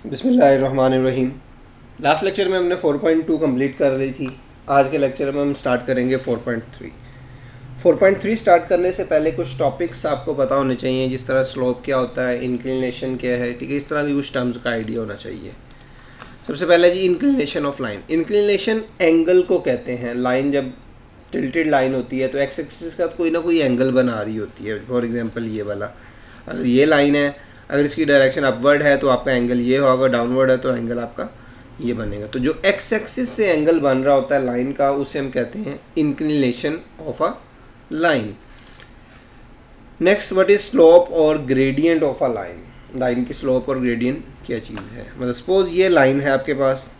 बिस्मिल्लाहिर्रहमानिर्रहीम। Last lecture में हमने 4.2 कंप्लीट कर ली थी। आज के लेक्चर में हम स्टार्ट करेंगे 4.3। 4.3 स्टार्ट करने से पहले कुछ टॉपिक्स आपको पता होने चाहिए, जिस तरह स्लोप क्या होता है, इंक्लिनेशन क्या है, ठीक है, इस तरह की कुछ टर्म्स का आइडिया होना चाहिए। सबसे पहले जी inclination of line. Inclination angle को कहते हैं। लाइन जब टिल्टेड लाइन होती है तो एक्स एक्सिस का कोई ना कोई एंगल बना रही होती है। फॉर एग्जांपल ये वाला, अगर ये लाइन है, अगर इसकी डायरेक्शन अपवर्ड है तो आपका एंगल ये होगा, डाउनवर्ड है तो एंगल आपका ये बनेगा। तो जो एक्स एक्सिस से एंगल बन रहा होता है लाइन का, उसे हम कहते हैं inclination of a line. Next, what is slope और gradient of a line. Line की स्लोप और ग्रेडियंट क्या चीज़ है। मतलब सपोज ये लाइन है आपके पास,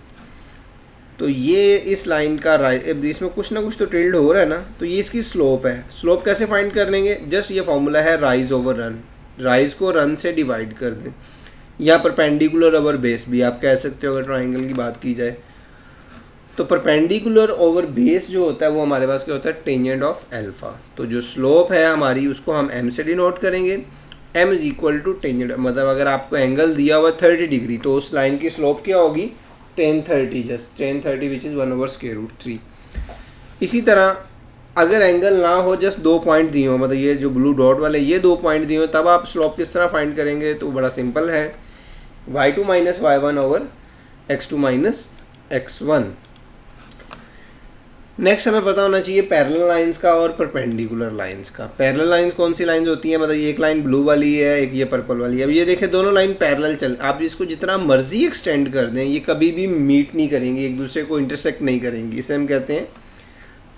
तो ये इस लाइन का इसमें कुछ ना कुछ तो टिल्ड हो रहा है ना, तो ये इसकी स्लोप है। स्लोप कैसे फाइंड कर लेंगे, जस्ट ये फॉर्मूला है राइज ओवर रन। राइज को रन से डिवाइड कर दें, या परपेंडिकुलर ओवर बेस भी आप कह सकते हो अगर ट्राइंगल की बात की जाए। तो परपेंडिकुलर ओवर बेस जो होता है वो हमारे पास क्या होता है, टेंजेंट ऑफ अल्फा। तो जो स्लोप है हमारी उसको हम m से डिनोट करेंगे। m is equal to tangent, मतलब अगर आपको एंगल दिया हुआ 30 डिग्री तो उस लाइन की स्लोप क्या होगी, tan 30, just tan 30 which is 1/√3। इसी तरह अगर एंगल ना हो, जस्ट 2 पॉइंट दिए हो, मतलब ये जो ब्लू डॉट वाले ये 2 पॉइंट दिए हो, तब आप स्लोप किस तरह फाइंड करेंगे, तो बड़ा सिंपल है, y2 minus y1 over x2 minus x1। Next हमें पता होना चाहिए पैरेलल लाइंस का और परपेंडिकुलर लाइंस का। पैरेलल लाइंस कौन सी लाइंस होती हैं, मतलब एक लाइन ब्लू वाली है, एक ये पर्पल वाली है। अब ये देखें दोनों लाइन पैरेलल चल, आप इसको जितना मर्जी एक्सटेंड कर दें ये कभी भी मीट नहीं करेंगी, एक दूसरे को इंटरसेक्ट नहीं करेंगी। इसे हम कहते हैं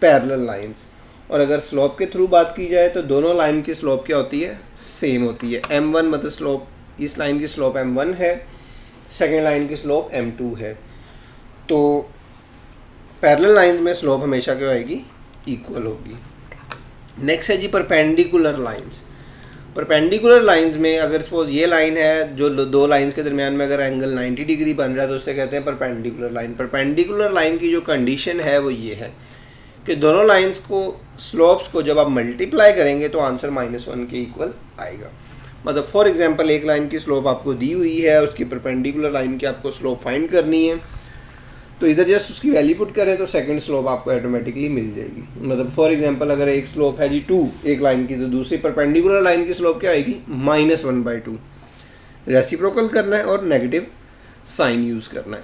पैरेलल लाइंस। और अगर स्लोप के थ्रू बात की जाए तो दोनों लाइन की स्लोप क्या होती है, सेम होती है। m1 मतलब स्लोप, इस लाइन की स्लोप m1 है, सेकेंड लाइन की स्लोप m2 है। तो पैरेलल लाइंस में स्लोप हमेशा क्या होगी, इक्वल होगी। नेक्स्ट है जी परपेंडिकुलर लाइंस। परपेंडिकुलर लाइंस में अगर सपोज ये लाइन है, जो दो लाइंस के दरमियान में अगर एंगल 90 डिग्री बन रहा है तो उससे कहते हैं परपेंडिकुलर लाइन। परपेंडिकुलर लाइन की जो कंडीशन है वो ये है कि दोनों लाइंस को स्लोप्स को जब आप मल्टीप्लाई करेंगे तो आंसर -1 के इक्वल आएगा। मतलब फॉर एग्जांपल एक लाइन की स्लोप आपको दी हुई है, उसकी परपेंडिकुलर लाइन की आपको स्लोप फाइंड करनी है, तो इधर जस्ट उसकी वैल्यू पुट करें तो सेकंड स्लोप आपको ऑटोमेटिकली मिल जाएगी। मतलब फॉर एग्जांपल अगर एक स्लोप है जी 2 एक लाइन की, तो दूसरी परपेंडिकुलर लाइन की स्लोप क्या आएगी, -1/2। रेसिप्रोकल करना है और नेगेटिव साइन यूज़ करना है।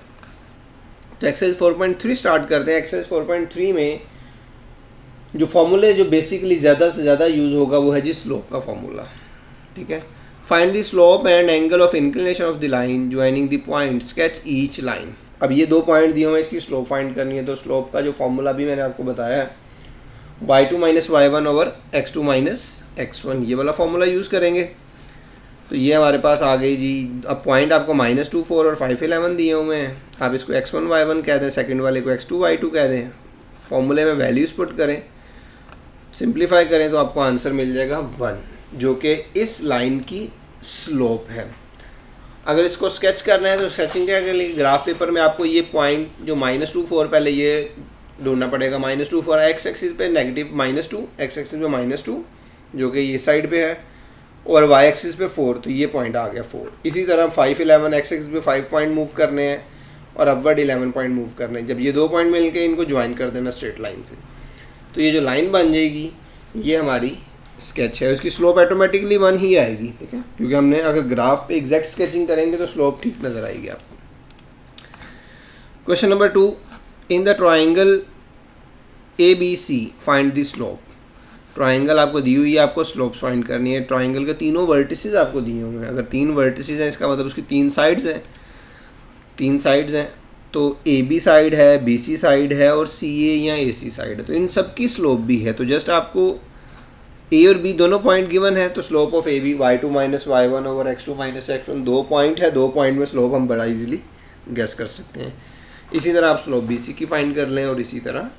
तो एक्सरसाइज 4.3 स्टार्ट करते हैं। एक्सरसाइज 4.3 में जो फॉर्मूले जो बेसिकली ज़्यादा से ज़्यादा यूज़ होगा वो है जी स्लोप का फॉर्मूला, ठीक है। Find the slope and angle of inclination of the line joining the point, sketch each line. अब ये 2 पॉइंट दिए हुए हैं, इसकी स्लोप फाइंड करनी है। तो स्लोप का जो फॉर्मूला भी मैंने आपको बताया है, y2 minus y1 over x2 minus x1, ये वाला फॉर्मूला यूज़ करेंगे। तो ये हमारे पास आ गई जी। अब पॉइंट आपको -2, 4 और 5, 11 दिए हुए हैं। आप इसको x1 y1 कह दें, सेकंड वाले को x2 y2 कह दें। फॉर्मूले में वैल्यूज़ पुट करें, सिंप्लीफाई करें तो आपको आंसर मिल जाएगा 1, जो कि इस लाइन की स्लोप है। अगर इसको स्केच करना है तो स्केचिंग क्या करेंगे, ग्राफ पेपर में आपको ये पॉइंट जो -2, 4 पहले ये ढूंढना पड़ेगा। -2, 4 एक्स एक्सिस पे नेगेटिव -2, एक्स एक्सिस पे -2 जो कि ये साइड पे है, और वाई एक्सिस पे 4, तो ये पॉइंट आ गया 4। इसी तरह 5, 11 एक्स एक्सिस पे 5 पॉइंट मूव करने हैं और अपवर्ड 11 पॉइंट मूव करने हैं। जब ये 2 पॉइंट मिल के इनको ज्वाइन कर देना स्ट्रेट लाइन से, तो ये जो लाइन बन जाएगी ये हमारी स्केच है। उसकी स्लोप ऑटोमेटिकली 1 ही आएगी, ठीक है, क्योंकि हमने अगर ग्राफ पे एग्जैक्ट स्केचिंग करेंगे तो स्लोप ठीक नज़र आएगी आपको। Question number 2, in the triangle ABC find the slope. Triangle आपको दी हुई है, आपको स्लोप फाइंड करनी है। ट्राइंगल के तीनों वर्टिसेस आपको दिए हुए हैं। अगर 3 वर्टिसेस हैं इसका मतलब उसकी 3 साइड्स हैं, 3 साइड्स हैं। तो AB साइड है, BC साइड है और CA या AC साइड है। तो इन सब की स्लोप भी है। तो जस्ट आपको A और B दोनों पॉइंट गिवन है, तो slope of AB y2 minus y1 over x2 minus x1, 2 point है, 2 पॉइंट में स्लोप हम बड़ा इजीली गेस कर सकते हैं। इसी तरह आप स्लोप BC की फाइंड कर लें और इसी तरह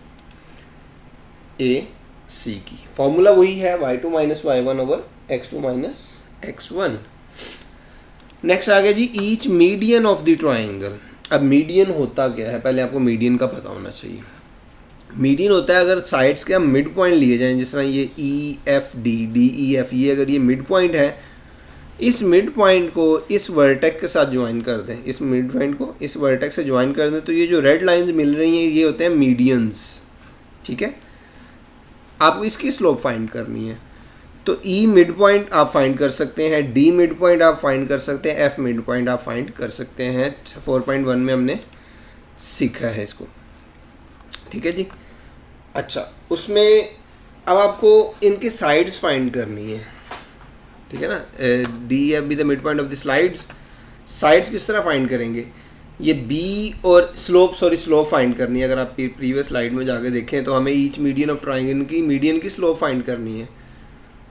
AC की। फॉर्मूला वही है y2 minus y1 over x2 minus x1। Next आ गया जी each median of the triangle. अब मीडियन होता क्या है, पहले आपको मीडियन का पता होना चाहिए। मीडियन होता है अगर साइड्स के हम मिड पॉइंट लिए जाएं, जिस तरह ये EFD, DEF, ये अगर ये मिड पॉइंट है इस मिड पॉइंट को इस वर्टेक्स के साथ ज्वाइन कर दें, इस मिड पॉइंट को इस वर्टेक्स से ज्वाइन कर दें, तो ये जो रेड लाइंस मिल रही हैं ये होते हैं मीडियंस, ठीक है। आपको इसकी स्लोप फाइंड करनी है, तो ई मिड पॉइंट आप फाइंड कर सकते हैं, डी मिड पॉइंट आप फाइंड कर सकते हैं, एफ मिड पॉइंट आप फाइंड कर सकते हैं। 4.1 में हमने सीखा है इसको, ठीक है जी। अच्छा, उसमें अब आपको इनकी साइड्स फाइंड करनी है, ठीक है ना। D F be the mid point of the slides. Sides किस तरह फाइंड करेंगे, ये बी और स्लोप फाइंड करनी है। अगर आप प्रीवियस स्लाइड में जाके देखें तो हमें ईच मीडियन ऑफ ट्राइंगल की मीडियन की स्लोप फाइंड करनी है,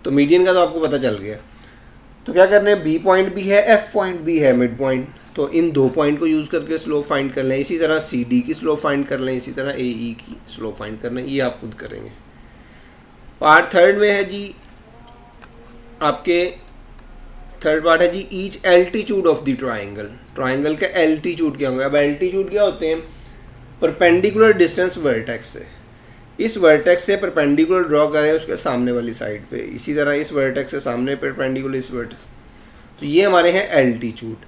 तो मीडियन का तो आपको पता चल गया। तो क्या करना है, बी पॉइंट भी है, एफ पॉइंट भी है, मिड पॉइंट, तो इन दो पॉइंट को यूज़ करके स्लोप फाइंड कर लें। इसी तरह सी डी की स्लोप फाइंड कर लें, इसी तरह ए ई की स्लोप फाइंड कर लें, ये आप खुद करेंगे। पार्ट थर्ड में है जी, आपके थर्ड पार्ट है जी, each altitude of the triangle. Triangle का एल्टीट्यूड क्या होगा। अब एल्टीट्यूड क्या होते हैं, परपेंडिकुलर डिस्टेंस वर्टेक्स से, इस वर्टेक्स से परपेंडिकुलर ड्रॉ करें उसके सामने वाली साइड पे, इसी तरह इस वर्टेक्स से सामने परपेंडिकुलर इस वर्टेक्स, तो ये हमारे हैं एल्टीट्यूड।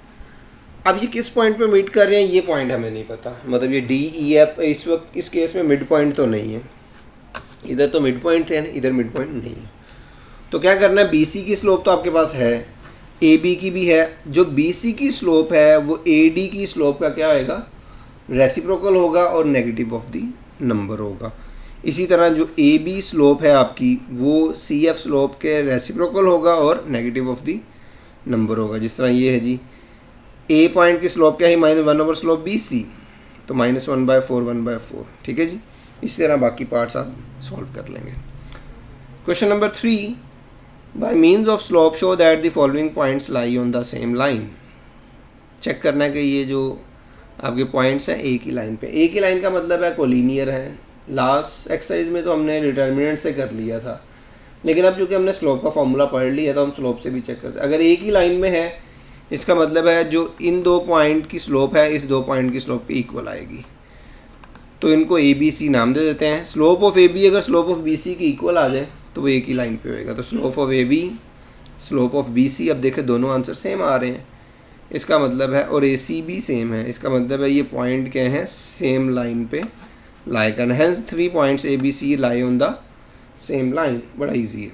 अब ये किस पॉइंट पे मीट कर रहे हैं ये पॉइंट हमें नहीं पता, मतलब ये डी ई एफ इस वक्त इस केस में मिड पॉइंट तो नहीं है, इधर तो मिड पॉइंट थे, इधर मिड पॉइंट नहीं है। तो क्या करना है, बी सी की स्लोप तो आपके पास है, ए बी की भी है। जो बी सी की स्लोप है वो ए डी की स्लोप का क्या होगा, रेसिप्रोकल होगा और नेगेटिव ऑफ द नंबर होगा। इसी तरह जो ए बी स्लोप है आपकी वो सी एफ स्लोप के रेसिप्रोकल होगा और नेगेटिव ऑफ द नंबर होगा। जिस तरह ये है जी, ए पॉइंट की स्लोप क्या है, -1 ओवर स्लोप बी सी, तो -1/4 1/4, ठीक है जी। इसी तरह बाकी पार्ट्स आप सॉल्व कर लेंगे। Question number 3, by means of slope show that the following points lie on the same line. Check करना है कि ये जो आपके पॉइंट्स हैं एक ही लाइन पे, एक ही लाइन का मतलब है कोलिनियर है। लास्ट एक्सरसाइज में तो हमने डिटर्मिनेंट से कर लिया था, लेकिन अब चूँकि हमने स्लोप का फॉर्मूला पढ़ लिया तो हम स्लोप से भी चेक करते हैं। अगर एक ही लाइन में है इसका मतलब है जो इन दो पॉइंट की स्लोप है इस दो पॉइंट की स्लोप पे इक्वल आएगी, तो इनको ए बी सी नाम दे देते हैं। स्लोप ऑफ ए बी अगर स्लोप ऑफ बी सी की इक्वल आ जाए तो वो एक ही लाइन पे होएगा, तो slope of A B slope of B C, अब देखें दोनों आंसर सेम आ रहे हैं, इसका मतलब है, और ए सी भी सेम है, इसका मतलब है ये पॉइंट क्या हैं, सेम लाइन पे लाई करना। Hence 3 points A B C lie on the same line. बड़ा इजी है।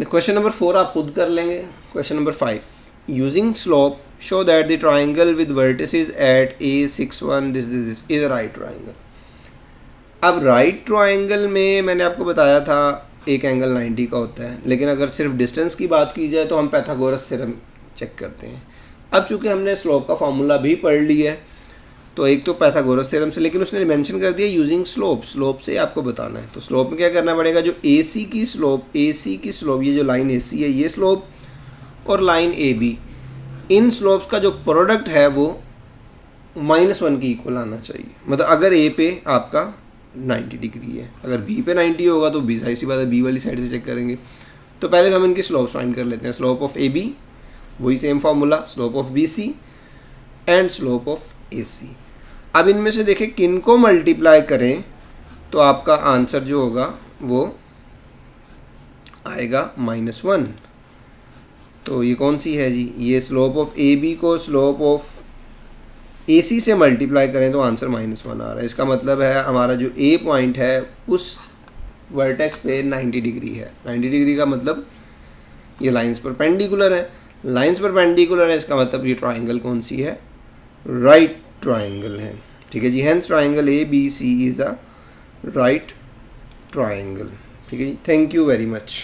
क्वेश्चन नंबर 4 आप खुद कर लेंगे। Question number 5, using slope show that the triangle with vertices at A61 this is a right triangle. अब right triangle में मैंने आपको बताया था एक एंगल 90 का होता है, लेकिन अगर सिर्फ डिस्टेंस की बात की जाए तो हम पाइथागोरस थ्योरम चेक करते हैं। अब चूंकि हमने स्लोप का फॉर्मूला भी पढ़ लिया है, तो एक तो पाइथागोरस थ्योरम से, लेकिन उसने मेंशन कर दिया यूजिंग स्लोप, स्लोप से आपको बताना है। तो स्लोप में क्या करना पड़ेगा, जो ए सी की स्लोप ये जो लाइन ए सी है ये स्लोप, और लाइन ए बी, इन स्लोप्स का जो प्रोडक्ट है वो -1 की इक्वल आना चाहिए। मतलब अगर ए पे आपका 90 डिग्री है, अगर बी पे 90 होगा तो बी साइड सी बात है, बी वाली साइड से चेक करेंगे। तो पहले तो हम इनकी स्लोप फाइंड कर लेते हैं। स्लोप ऑफ ए बी वही same formula, slope of B C and slope of A C. अब इनमें से देखें किन को मल्टीप्लाई करें तो आपका आंसर जो होगा वो आएगा -1। तो ये कौन सी है जी, ये स्लोप ऑफ ए बी को स्लोप ऑफ ए सी से मल्टीप्लाई करें तो आंसर -1 आ रहा है। इसका मतलब है हमारा जो ए पॉइंट है उस वर्टेक्स पे 90 डिग्री है। 90 डिग्री का मतलब ये लाइंस परपेंडिकुलर है, लाइंस परपेंडिकुलर है, इसका मतलब ये ट्राइंगल कौन सी है, राइट ट्राइंगल है। ठीक है जी, hence triangle A B C is a right triangle. ठीक है जी, थैंक यू वेरी मच।